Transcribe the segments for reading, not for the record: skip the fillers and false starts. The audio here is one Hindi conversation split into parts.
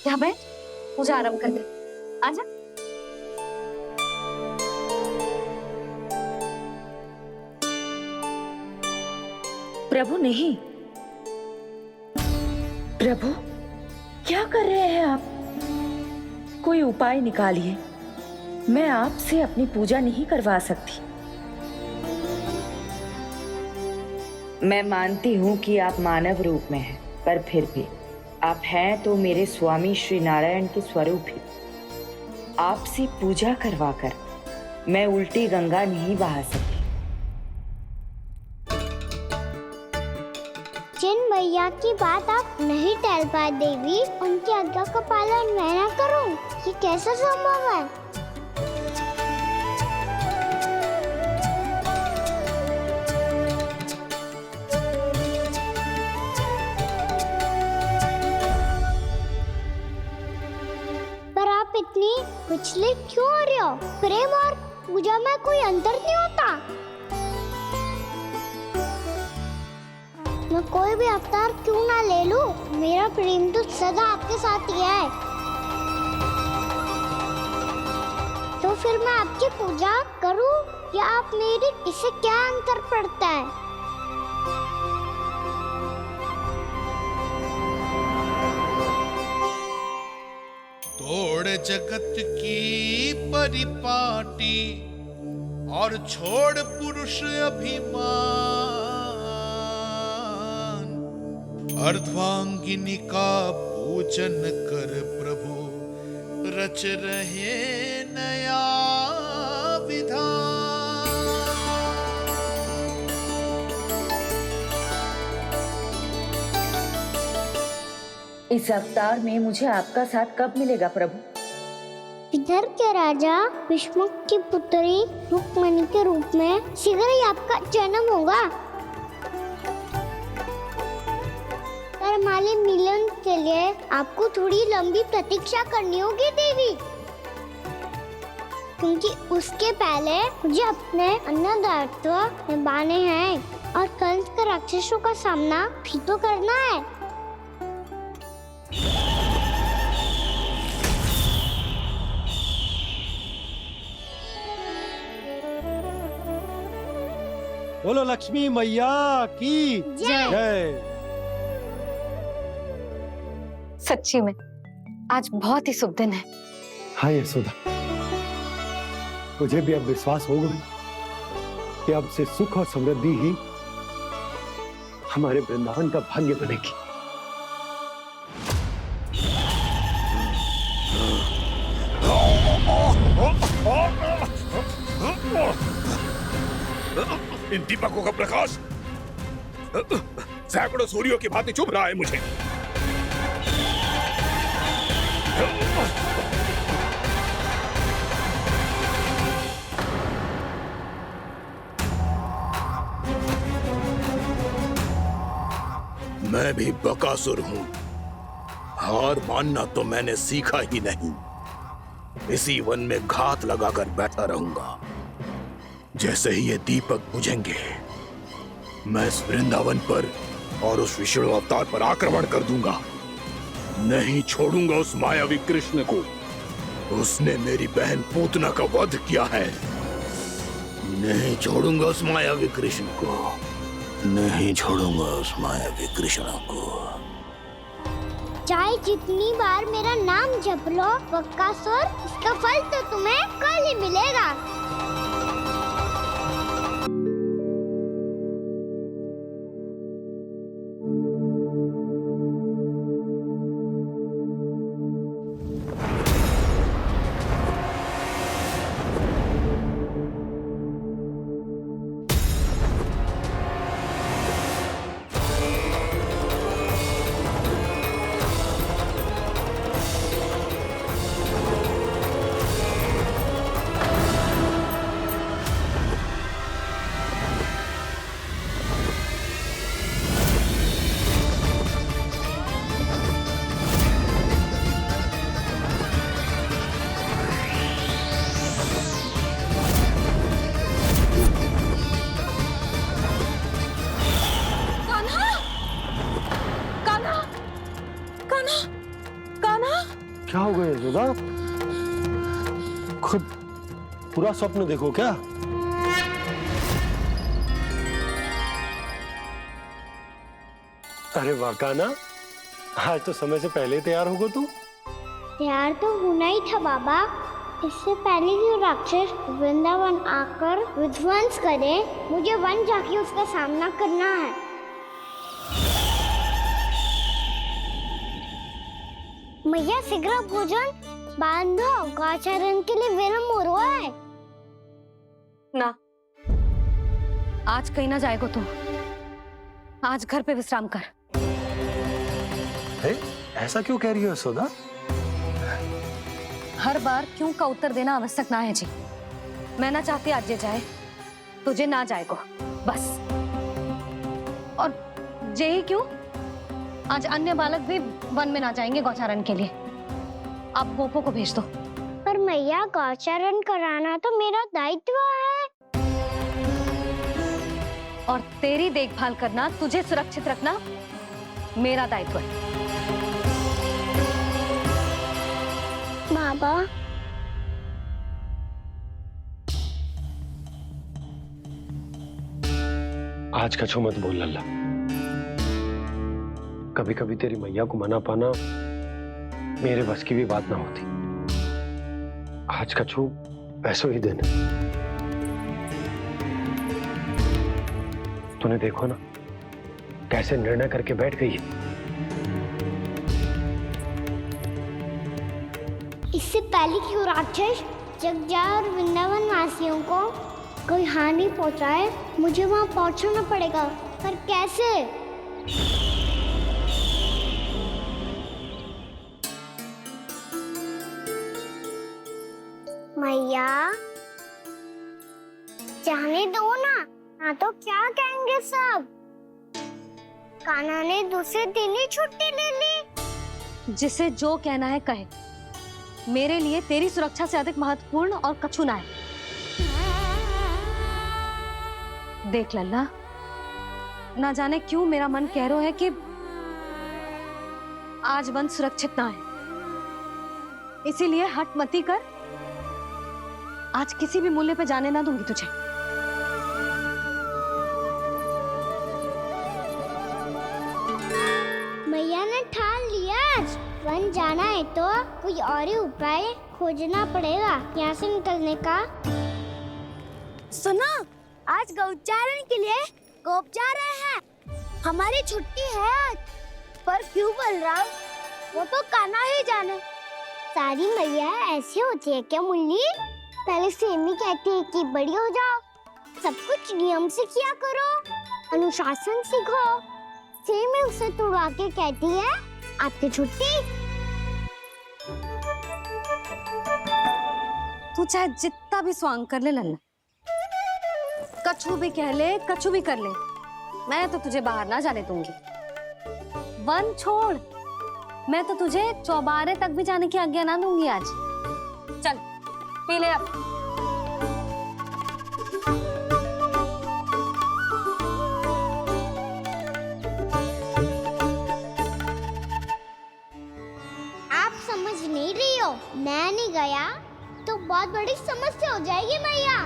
जा बैठ, पूजा आरंभ कर दे। आजा। प्रभु नहीं, प्रभु क्या कर रहे हैं आप? कोई उपाय निकालिए, मैं आपसे अपनी पूजा नहीं करवा सकती। मैं मानती हूँ कि आप मानव रूप में हैं, पर फिर भी आप हैं तो मेरे स्वामी श्री नारायण के स्वरूप ही। आपसे पूजा करवाकर मैं उल्टी गंगा नहीं बहा सकती। जिन भैया की बात आप नहीं टाल पाए देवी, उनकी आज्ञा का पालन मैं ना करूं, ये कैसा संभव है? पर आप इतनी विचलित क्यों हो रहे हो? प्रेम और पूजा में कोई अंतर नहीं होता। मैं कोई भी अवतार क्यों ना ले लूं, मेरा प्रेम तो सदा आपके साथ ही है। तो फिर मैं आपकी पूजा करूं या आप मेरी, इससे क्या अंतर पड़ता है? तोड़ जगत की परिपाटी और छोड़ पुरुष अभिमान, अर्धांगिनी का पूजन कर प्रभु रच रहे नया विधान। इस अवतार में मुझे आपका साथ कब मिलेगा प्रभु? इधर के राजा भीष्म की पुत्री रुक्मणी के रूप में शीघ्र ही आपका जन्म होगा। हमारे मिलन के लिए आपको थोड़ी लंबी प्रतीक्षा करनी होगी देवी, क्योंकि उसके पहले मुझे अपने अन्य दायित्व निभाने हैं और कंस के राक्षसों का सामना भी तो करना है। बोलो लक्ष्मी मैया की जय। सच्ची में आज बहुत ही शुभ दिन है। हाँ यशोदा, मुझे भी अब विश्वास हो गया कि अब से सुख और समृद्धि ही हमारे वृंदावन का भाग्य बनेगी। इन दीपकों का प्रकाश सैकड़ों सूर्यों की भांति चुभ रहा है मुझे। मैं भी बकासुर हूं, हार मानना तो मैंने सीखा ही नहीं। इसी वन में घात लगाकर बैठा रहूंगा। जैसे ही ये दीपक बुझेंगे, मैं इस वृंदावन पर और उस विष्णु अवतार पर आक्रमण कर दूंगा। नहीं छोड़ूंगा उस मायावी कृष्ण को। उसने मेरी बहन पूतना का वध किया है। नहीं छोड़ूंगा उस मायावी कृष्ण को। नहीं छोड़ूंगा उस मायावी कृष्ण को। चाहे जितनी बार मेरा नाम जप लो बकासुर, इसका फल तो तुम्हें कल ही मिलेगा। क्या हो गया यशोदा? खुद पूरा स्वप्न देखो क्या? अरे वाकाना, आज तो समय से पहले ही तैयार होगा तू। तैयार तो होना ही था बाबा। इससे पहले कि राक्षस वृंदावन आकर विध्वंस करे, मुझे वन जाके उसका सामना करना है। मैया शीघ्र भोजन बांधो, गौचरण के लिए विलंब हो रहा है। ना, आज कहीं ना जाएगा तुम। आज घर पे विश्राम कर। ऐसा क्यों कह रही हो यशोदा? हर बार क्यों का उत्तर देना आवश्यक ना है जी। मैं ना चाहती आज ये जाए, तुझे ना जाएगा बस। और जे ही क्यों, आज अन्य बालक भी वन में ना जाएंगे गौचारण के लिए। आप गोपो को भेज दो। पर मैया गौचरण कराना तो मेरा दायित्व है। और तेरी देखभाल करना, तुझे सुरक्षित रखना मेरा दायित्व है। बाबा, आज का छो मत बोल लल्ला। कभी कभी तेरी मैया को मना पाना मेरे बस की भी बात ना होती। आज का छो ऐसो ही दिन है। तूने देखो ना कैसे निर्णय करके बैठ गई है। इससे पहले कि वो राक्षस जगजा और वृंदावन वासियों को कोई हानि पहुंचाए, मुझे वहां पहुंचना पड़ेगा। पर कैसे? मैया, जाने दो ना, हाँ तो क्या कहेंगे सब? कान्हा ने दूसरे दिन ही छुट्टी ले ली। जिसे जो कहना है कहे। मेरे लिए तेरी सुरक्षा से अधिक महत्वपूर्ण और कछु ना है। देख लल्ला, ना जाने क्यों मेरा मन कह रहा है कि आज वन सुरक्षित ना है। इसीलिए हट मती कर। आज किसी भी मूल्य पे जाने ना दूंगी तुझे। मैया ने ठान लिया, आज वन जाना है तो कोई और ही उपाय खोजना पड़ेगा यहाँ से निकलने का। सुनो, आज गौचारण के लिए गोप जा रहे हैं। हमारी छुट्टी है आज। पर क्यों बलराम? वो तो कान्हा ही जाने। सारी मैया ऐसी होती है क्या मुन्नी? पहले सेमी कहती है कि बड़ी हो जाओ, सब कुछ नियम से किया करो, अनुशासन सीखो। सेमी उसे तुड़वा के कहती है आपकी छुट्टी। तू चाहे जितना भी स्वांग कर ले लल्ला, कछु भी कह ले, कछु भी कर ले, मैं तो तुझे बाहर ना जाने दूंगी। वन छोड़, मैं तो तुझे चौबारे तक भी जाने की आज्ञा ना दूंगी आज। चल पी ले अब। आप समझ नहीं रही हो, मैं नहीं गया तो बहुत बड़ी समस्या हो जाएगी मैया।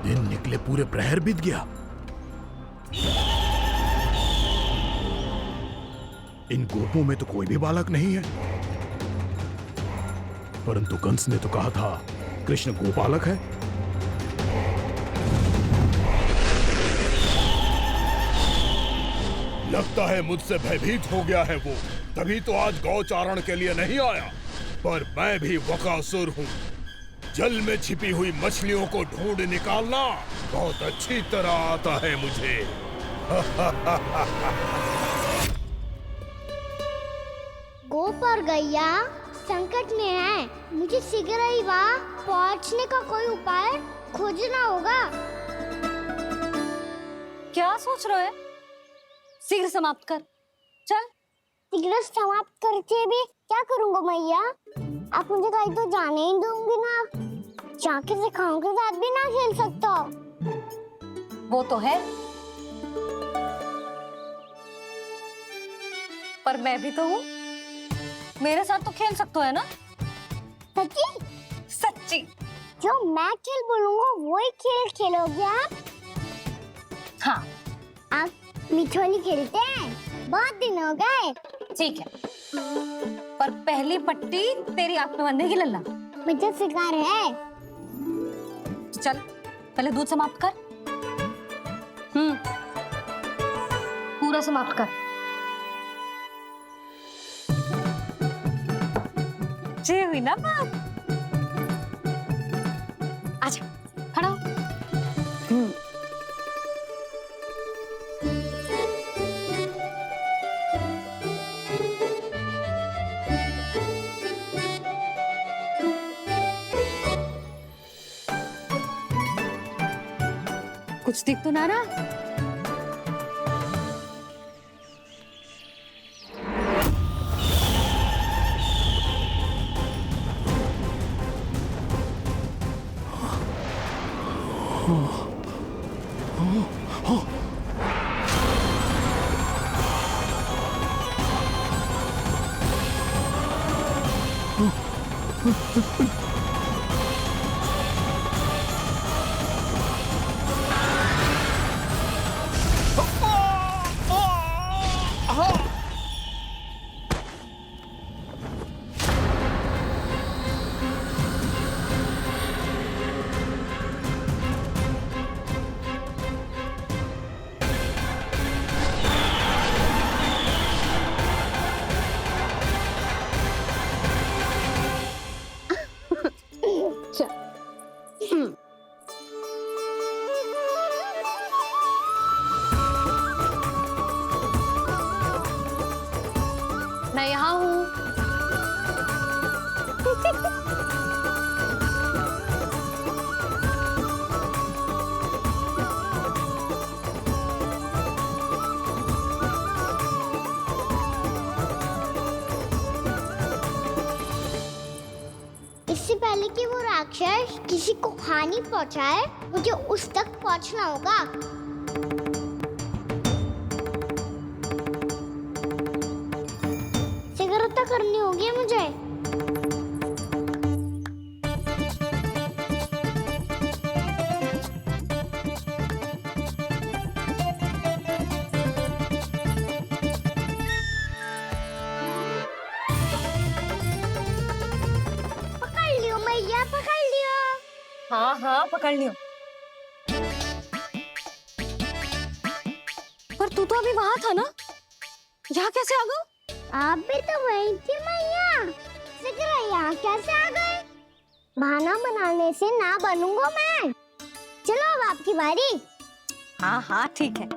दिन निकले पूरे प्रहर बीत गया। इन गोपों में तो कोई भी बालक नहीं है, परंतु कंस ने तो कहा था कृष्ण गोपालक है। लगता है मुझसे भयभीत हो गया है वो, तभी तो आज गौचारण के लिए नहीं आया। पर मैं भी वकासुर हूँ। जल में छिपी हुई मछलियों को ढूंढ निकालना बहुत अच्छी तरह आता है मुझे। गोप और गैया संकट में है, मुझे शीघ्र ही वहाँ पहुँचने का कोई उपाय खोजना होगा। क्या सोच रहे हो? शीघ्र समाप्त कर। चल सिगरेट समाप्त करके भी क्या करूंगा मैया? आप मुझे कहीं तो जाने ही दोगे ना। जाके सिखाओं के साथ भी ना खेल सकता। वो तो है, पर मैं भी तो हूँ, मेरे साथ तो खेल सकते हो है ना? सच्ची? सच्ची। जो मैं खेल बोलूंगा वही खेल खेलोगे आप? हाँ आप मिठोली खेलते हैं? बहुत दिन हो गए। ठीक है, पर पहली पट्टी तेरी आंख में बनने की लल्ला। मुझे शिकार है। चल पहले दूध समाप्त कर। पूरा समाप्त कर। ये हुई ना बात। आजा खड़ा हो। कुछ दिख तो ना रहा। मैं यहाँ हूँ। इससे पहले कि वो राक्षस किसी को हानि पहुंचाए, मुझे उस तक पहुंचना होगा। सिगरेट करनी होगी मुझे। पकड़ लियो मैया, पकड़ लियो। हाँ हाँ पकड़ लियो। पर तू तो अभी वहां था ना, यहाँ कैसे आ गया? आप भी तो वही थी मैया। सिगरेट यहाँ कैसे आ गए? बहाना बनाने से ना बनूंगा मैं। चलो अब आपकी बारी। हाँ हाँ ठीक है।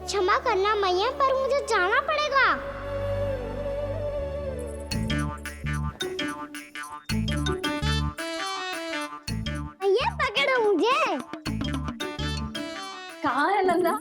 क्षमा करना मैया, पर मुझे जाना पड़ेगा। मैया पकड़ो मुझे। कहाँ है लल्ला?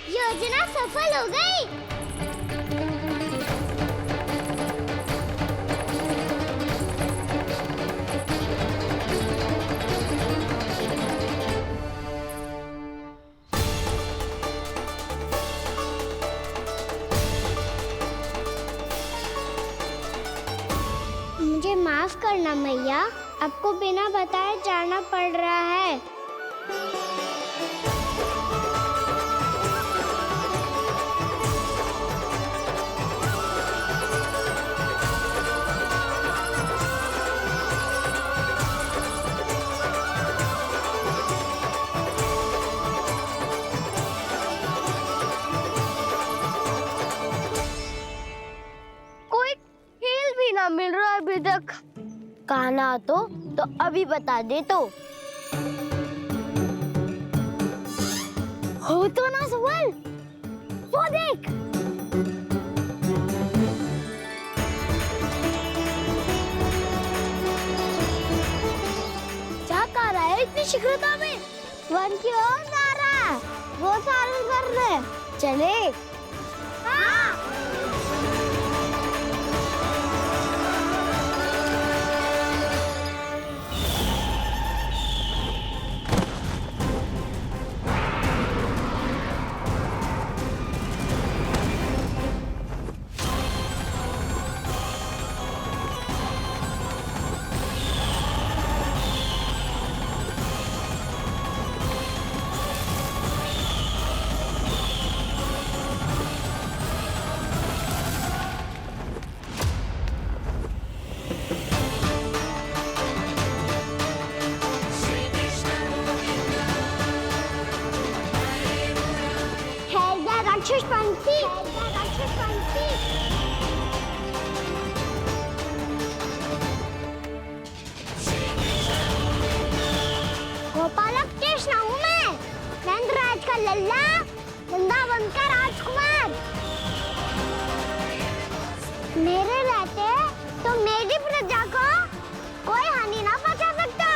योजना सफल हो गई। मुझे माफ करना मैया, आपको बिना बताए जाना पड़ रहा है। बताना तो अभी बता दे तो। हो तो ना सुबल, वो देख। क्या कर रहा है इतनी शीघ्रता में? वन की ओर जा रहा है, वो सारे कर रहे। चले। हाँ। राक्षसपंथी, राक्षसपंथी। गोपालक कृष्ण हूँ मैं, नंदराज का लल्ला, वृंदावन का राजकुमार। मेरे रहते तो मेरी प्रजा को कोई हानि ना पहुंचा सकता।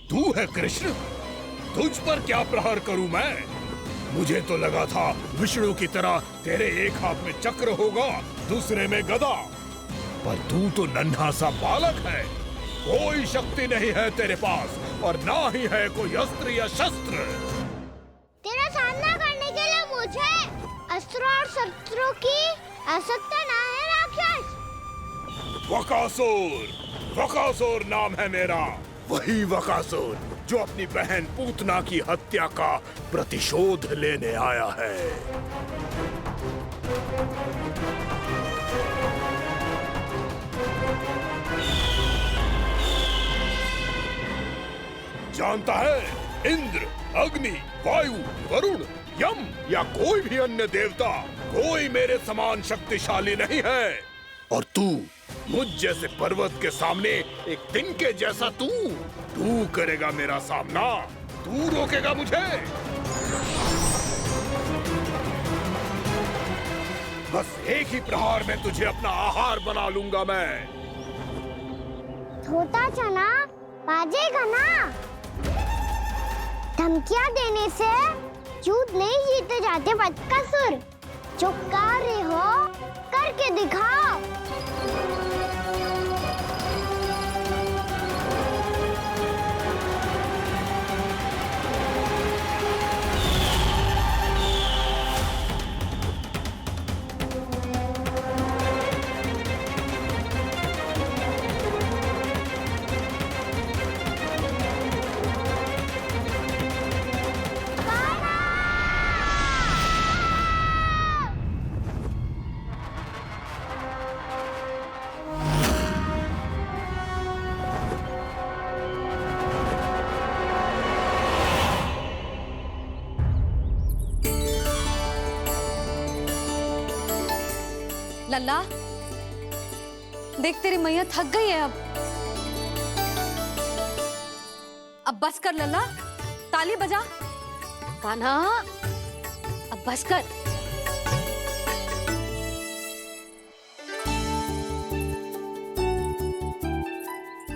तू है कृष्ण? तुझ पर क्या प्रहार करूं मैं? मुझे तो लगा था विष्णु की तरह तेरे एक हाथ में चक्र होगा, दूसरे में गदा, पर तू तो नन्हा सा बालक है। कोई शक्ति नहीं है तेरे पास और ना ही है कोई अस्त्र या शस्त्र। तेरा सामना करने के लिए मुझे अस्त्रों और शस्त्रों की आवश्यकता ना है राक्षस। वकासुर, वकासुर नाम है मेरा, वही वकासुर जो अपनी बहन पूतना की हत्या का प्रतिशोध लेने आया है। जानता है, इंद्र, अग्नि, वायु, वरुण, यम या कोई भी अन्य देवता, कोई मेरे समान शक्तिशाली नहीं है। और तू, मुझ जैसे पर्वत के सामने एक तिनके जैसा तू करेगा मेरा सामना? तू रोकेगा मुझे? बस एक ही प्रहार में तुझे अपना आहार बना लूंगा मैं। छोटा चना बाजेगा ना। धमकियां देने से युद्ध नहीं जीते जाते बदकसूर। जो कार्य हो करके दिखाओ। लल्ला, देख तेरी मैया थक गई है अब बस कर लल्ला, ताली बजा। कान्हा, अब बस कर।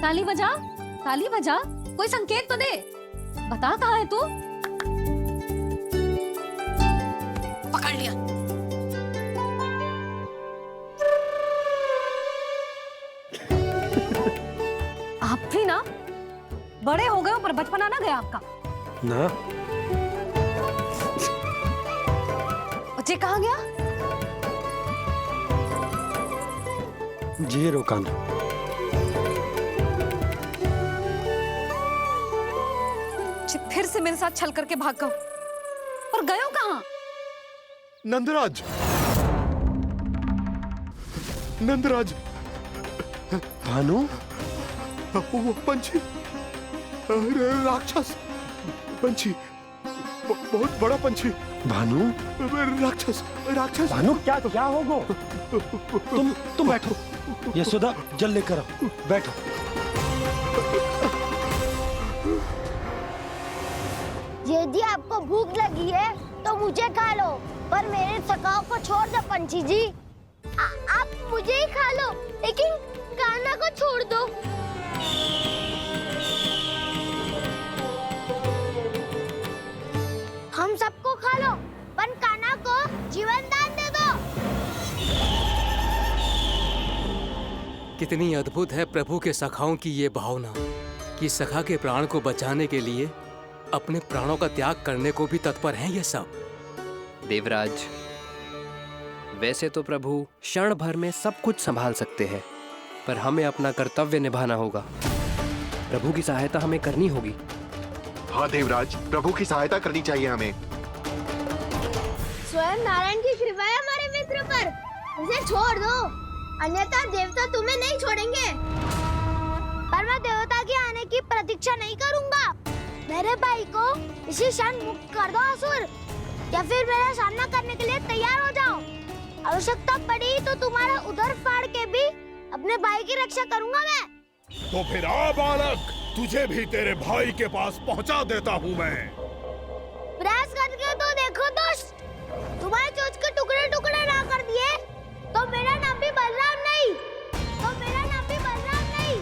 ताली बजा, ताली बजा, कोई संकेत तो दे। बता कहाँ है तू? पकड़ लिया। आप भी ना बड़े हो गए हो, पर बचपना ना गया आपका ना। बच्चे कहाँ गया? जी रोकान। फिर से मेरे साथ छल करके भाग गए, और गए हो कहाँ? नंदराज, नंदराज, भानु, वो पंछी, राक्षस पंछी, बहुत बड़ा पंछी। भानु, राक्षस, राक्षस। भानु, क्या हो गो? तुम बैठो, यशोदा जल लेकर आओ, बैठो। यदि आपको भूख लगी है तो मुझे खा लो, पर मेरे सखाओं को छोड़ दो पंछी जी। आप मुझे ही खा लो, लेकिन कान्हा को छोड़ दो। हम सबको खा लो, पर कान्हा को जीवन दान दे दो। कितनी अद्भुत है प्रभु के सखाओं की ये भावना कि सखा के प्राण को बचाने के लिए अपने प्राणों का त्याग करने को भी तत्पर हैं ये सब। देवराज, वैसे तो प्रभु क्षण भर में सब कुछ संभाल सकते हैं, पर हमें अपना कर्तव्य निभाना होगा। प्रभु की सहायता हमें करनी होगी। हाँ देवराज, प्रभु की सहायता करनी चाहिए हमें। स्वयं नारायण की कृपा है हमारे मित्र पर, उसे छोड़ दो, अन्यथा देवता तुम्हें नहीं छोड़ेंगे। पर मैं देवता के आने की प्रतीक्षा नहीं करूंगा। मेरे भाई को इसी क्षण मुक्त कर दो असुर, या फिर मेरा सामना करने के लिए तैयार हो जाओ। आवश्यकता पड़ी तो तुम्हारा उधर फाड़ के भी अपने भाई की रक्षा करूंगा मैं। तो फिर आ बालक, तुझे भी तेरे भाई के पास पहुंचा देता हूँ मैं। प्रयास करके तो देखो दोस्त, तुम्हारे चोंच के टुकड़े टुकड़े ना कर दिए तो मेरा नाम भी बलराम नहीं, तो मेरा नाम भी बलराम नहीं।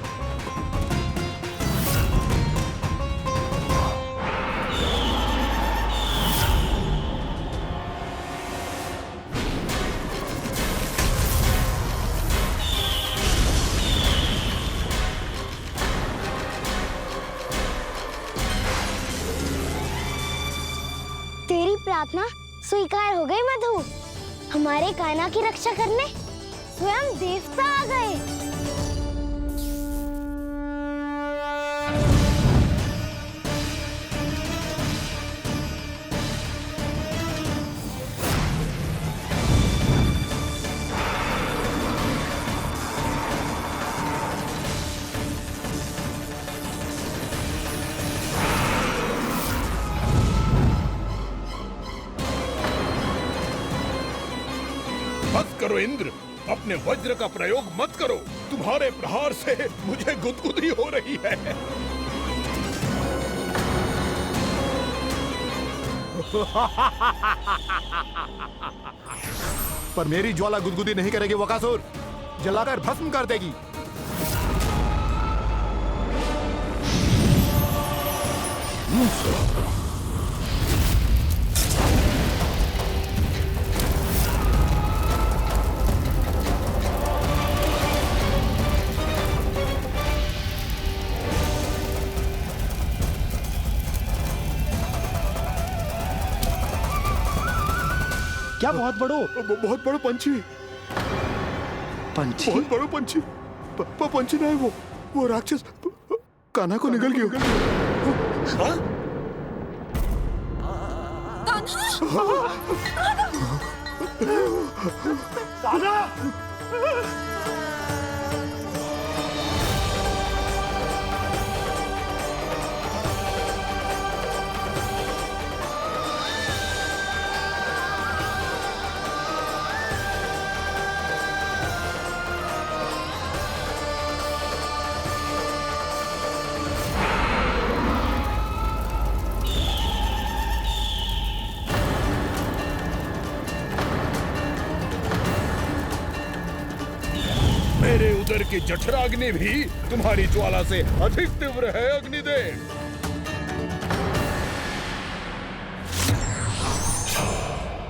तेरी प्रार्थना स्वीकार हो गई मधु। हमारे कान्हा की रक्षा करने स्वयं देवता आ गए। मत करो इंद्र, अपने वज्र का प्रयोग मत करो। तुम्हारे प्रहार से मुझे गुदगुदी हो रही है। पर मेरी ज्वाला गुदगुदी नहीं करेगी वकासुर, जलाकर भस्म कर देगी। क्या बहुत बड़ो? बहुत बड़ो पंछी। पंछी? बहुत बड़ो पंछी। पंछी नहीं, वो राक्षस कान्हा को निगल गया। मेरे उदर की जठराग्नि भी तुम्हारी ज्वाला से अधिक तीव्र है अग्निदेव।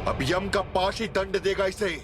अब यम का पाश ही दंड देगा इसे।